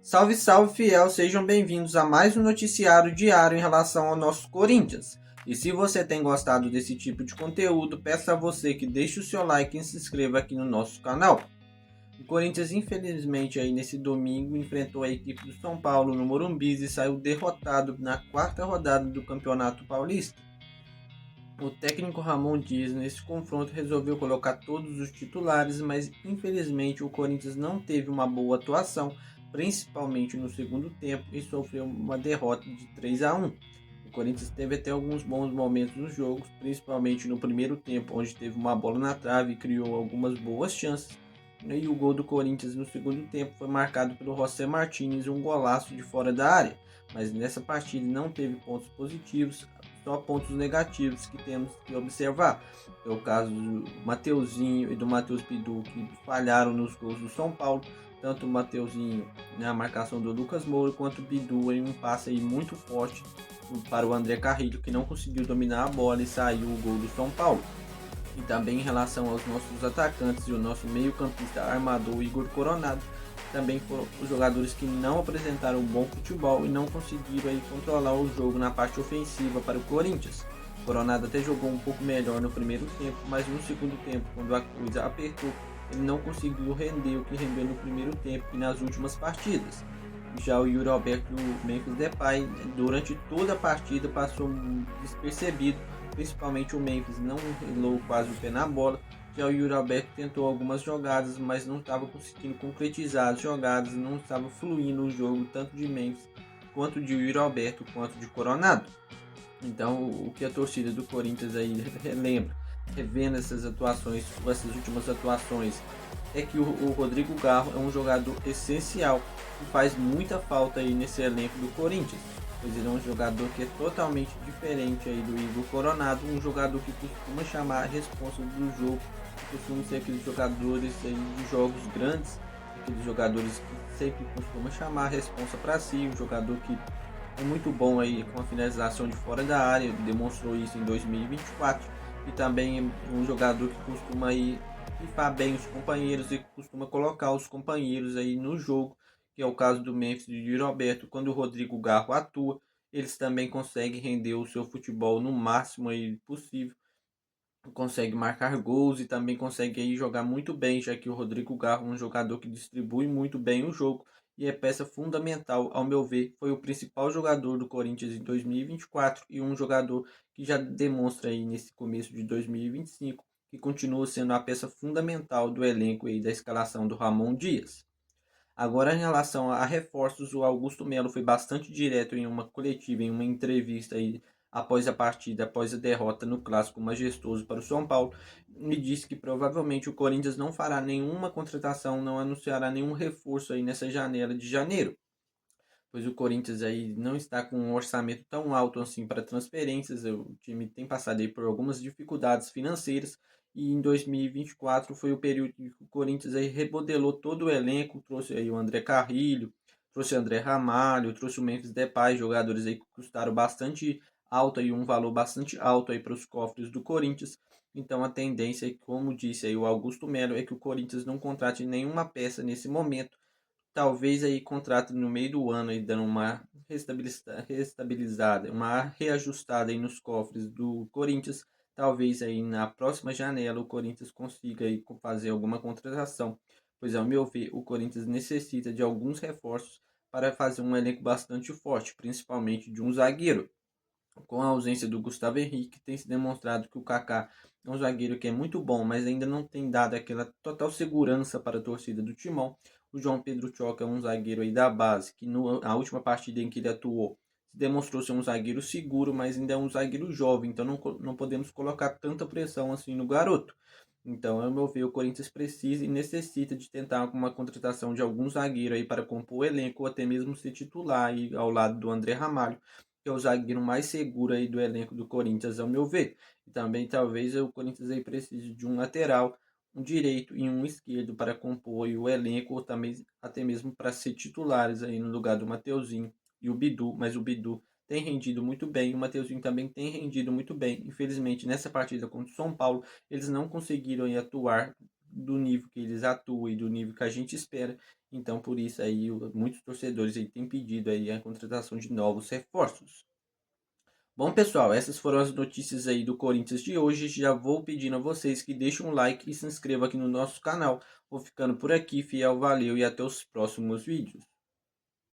Salve, salve, fiel! Sejam bem-vindos a mais um noticiário diário em relação ao nosso Corinthians. E se você tem gostado desse tipo de conteúdo, peço a você que deixe o seu like e se inscreva aqui no nosso canal. O Corinthians, infelizmente, aí nesse domingo enfrentou a equipe do São Paulo no Morumbi e saiu derrotado na quarta rodada do Campeonato Paulista. O técnico Ramon Dias, nesse confronto, resolveu colocar todos os titulares, mas infelizmente o Corinthians não teve uma boa atuação, principalmente no segundo tempo, e sofreu uma derrota de 3-1. O Corinthians teve até alguns bons momentos nos jogos, principalmente no primeiro tempo, onde teve uma bola na trave e criou algumas boas chances. E o gol do Corinthians no segundo tempo foi marcado pelo José Martínez, um golaço de fora da área. Mas nessa partida não teve pontos positivos, só pontos negativos que temos que observar. É o caso do Mateuzinho e do Matheus Pidu, que falharam nos gols do São Paulo. Tanto o Mateuzinho na marcação do Lucas Moura, quanto o Pidu em um passe aí muito forte para o André Carrillo, que não conseguiu dominar a bola e saiu o gol do São Paulo. E também em relação aos nossos atacantes e o nosso meio-campista armador Igor Coronado, também foram os jogadores que não apresentaram um bom futebol e não conseguiram aí controlar o jogo na parte ofensiva para o Corinthians. Coronado até jogou um pouco melhor no primeiro tempo, mas no segundo tempo, quando a coisa apertou, ele não conseguiu render o que rendeu no primeiro tempo e nas últimas partidas. Já o Yuri Alberto e o Memphis Depay, durante toda a partida, passou despercebido, principalmente o Memphis não relou quase o pé na bola. Já o Yuri Alberto tentou algumas jogadas, mas não estava conseguindo concretizar as jogadas, não estava fluindo o jogo, tanto de Memphis, quanto de Yuri Alberto, quanto de Coronado. Então, o que a torcida do Corinthians aí relembra, revendo essas atuações, essas últimas atuações, é que o Rodrigo Garro é um jogador essencial que faz muita falta aí nesse elenco do Corinthians, pois ele é um jogador que é totalmente diferente aí do Igor Coronado, um jogador que costuma chamar a responsa do jogo, que costuma ser aqueles jogadores aí de jogos grandes, aqueles jogadores que sempre costuma chamar a responsa para si, um jogador que é muito bom aí com a finalização de fora da área, demonstrou isso em 2024 e também é um jogador que costuma aí pifar bem os companheiros e costuma colocar os companheiros aí no jogo, que é o caso do Memphis e de Roberto. Quando o Rodrigo Garro atua, eles também conseguem render o seu futebol no máximo aí possível, consegue marcar gols e também consegue aí jogar muito bem, já que o Rodrigo Garro é um jogador que distribui muito bem o jogo e é peça fundamental, ao meu ver, foi o principal jogador do Corinthians em 2024 e um jogador que já demonstra aí nesse começo de 2025 que continua sendo a peça fundamental do elenco aí da escalação do Ramon Dias. Agora, em relação a reforços, o Augusto Melo foi bastante direto em uma coletiva, em uma entrevista aí, após a partida, após a derrota no clássico majestoso para o São Paulo, e disse que provavelmente o Corinthians não fará nenhuma contratação, não anunciará nenhum reforço aí nessa janela de janeiro, pois o Corinthians aí não está com um orçamento tão alto assim para transferências. O time tem passado aí por algumas dificuldades financeiras e em 2024 foi o período que o Corinthians aí remodelou todo o elenco, trouxe aí o André Carrilho, trouxe o André Ramalho, trouxe o Memphis Depay, jogadores aí que custaram bastante alto e um valor bastante alto aí para os cofres do Corinthians. Então a tendência, como disse aí o Augusto Melo, é que o Corinthians não contrate nenhuma peça nesse momento, talvez aí contrato no meio do ano aí dando uma restabilizada, uma reajustada aí nos cofres do Corinthians. Talvez aí na próxima janela o Corinthians consiga aí fazer alguma contratação, pois ao meu ver o Corinthians necessita de alguns reforços para fazer um elenco bastante forte, principalmente de um zagueiro. Com a ausência do Gustavo Henrique, tem se demonstrado que o Kaká é um zagueiro que é muito bom, mas ainda não tem dado aquela total segurança para a torcida do Timão. O João Pedro Choca é um zagueiro aí da base, que na última partida em que ele atuou, se demonstrou ser um zagueiro seguro, mas ainda é um zagueiro jovem, então não podemos colocar tanta pressão assim no garoto. Então, ao meu ver, o Corinthians precisa e necessita de tentar uma contratação de algum zagueiro aí para compor o elenco, ou até mesmo ser titular aí ao lado do André Ramalho, que é o zagueiro mais seguro aí do elenco do Corinthians, ao meu ver. E também talvez o Corinthians aí precise de um lateral, um direito e um esquerdo para compor aí o elenco, ou também até mesmo para ser titulares aí no lugar do Mateuzinho e o Bidu, mas o Bidu tem rendido muito bem, o Mateuzinho também tem rendido muito bem. Infelizmente, nessa partida contra o São Paulo, eles não conseguiram aí atuar do nível que eles atuam e do nível que a gente espera. Então, por isso aí, muitos torcedores aí têm pedido aí a contratação de novos reforços. Bom, pessoal, essas foram as notícias aí do Corinthians de hoje. Já vou pedindo a vocês que deixem um like e se inscrevam aqui no nosso canal. Vou ficando por aqui, fiel, valeu e até os próximos vídeos.